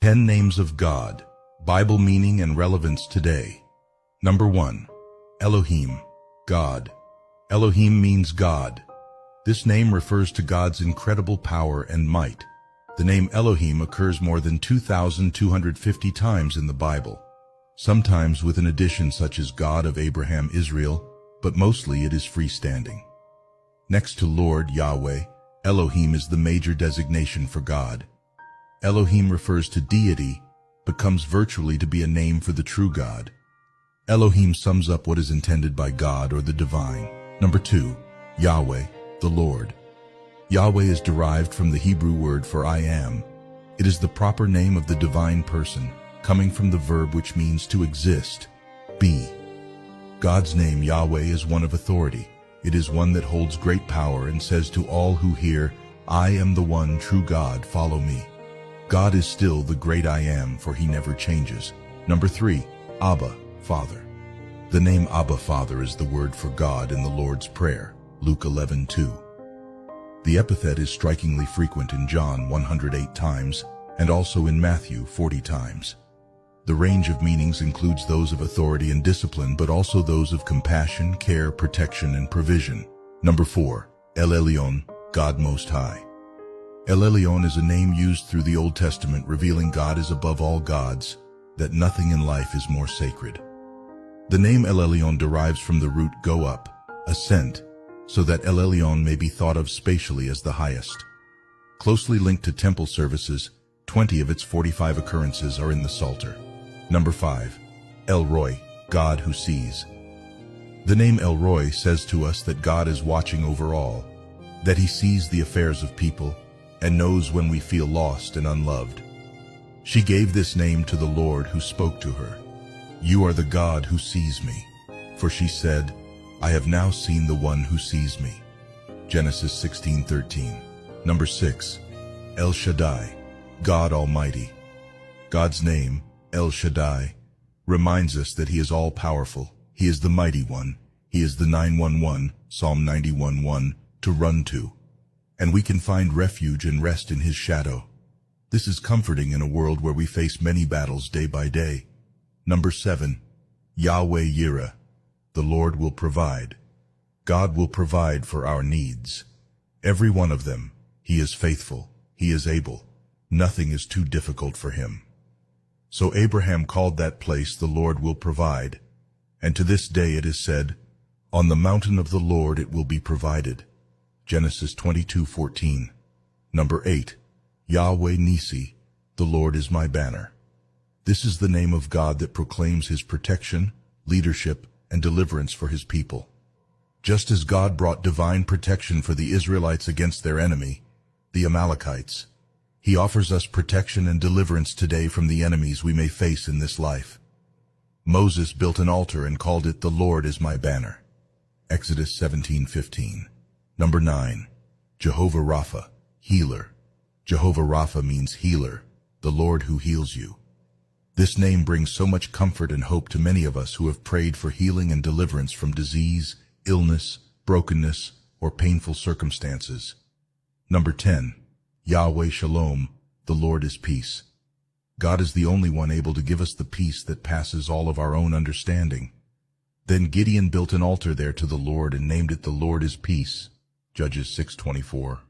10 Names of God, Bible meaning and relevance today. Number 1. Elohim, God. Elohim means God. This name refers to God's incredible power and might. The name Elohim occurs more than 2,250 times in the Bible, sometimes with an addition such as God of Abraham, Israel, but mostly it is freestanding. Next to Lord Yahweh, Elohim is the major designation for God. Elohim refers to deity, but comes virtually to be a name for the true God. Elohim sums up what is intended by God or the divine. Number 2. Yahweh, the Lord. Yahweh is derived from the Hebrew word for I am. It is the proper name of the divine person, coming from the verb which means to exist, be. God's name Yahweh is one of authority. It is one that holds great power and says to all who hear, I am the one true God, follow me. God is still the great I am, for he never changes. Number 3. Abba, Father. The name Abba, Father is the word for God in the Lord's Prayer, Luke 11:2. The epithet is strikingly frequent in John 108 times and also in Matthew 40 times. The range of meanings includes those of authority and discipline, but also those of compassion, care, protection, and provision. Number 4. El Elyon, God Most High. El Elyon is a name used through the Old Testament revealing God is above all gods, that nothing in life is more sacred. The name El Elyon derives from the root go up, ascent, so that El Elyon may be thought of spatially as the highest. Closely linked to temple services, 20 of its 45 occurrences are in the Psalter. Number 5. El Roi, God who sees. The name El Roi says to us that God is watching over all, that he sees the affairs of people, and knows when we feel lost and unloved. She gave this name to the Lord who spoke to her. You are the God who sees me. For she said, I have now seen the one who sees me. Genesis 16:13. Number 6. El Shaddai, God Almighty. God's name, El Shaddai, reminds us that he is all-powerful. He is the mighty one. He is the 911, Psalm 91:1, to run to. And we can find refuge and rest in his shadow. This is comforting in a world where we face many battles day by day. Number 7. Yahweh Yireh, the Lord will provide. God will provide for our needs. Every one of them. He is faithful. He is able. Nothing is too difficult for him. So Abraham called that place the Lord will provide. And to this day it is said, on the mountain of the Lord it will be provided. Genesis 22:14. Number 8. Yahweh Nisi, the Lord is my banner. This is the name of God that proclaims his protection, leadership, and deliverance for his people. Just as God brought divine protection for the Israelites against their enemy, the Amalekites, he offers us protection and deliverance today from the enemies we may face in this life. Moses built an altar and called it the Lord is my banner. Exodus 17:15. Number 9. Jehovah Rapha, healer. Jehovah Rapha means healer, the Lord who heals you. This name brings so much comfort and hope to many of us who have prayed for healing and deliverance from disease, illness, brokenness, or painful circumstances. Number 10. Yahweh Shalom, the Lord is peace. God is the only one able to give us the peace that passes all of our own understanding. Then Gideon built an altar there to the Lord and named it the Lord is peace. Judges 6:24.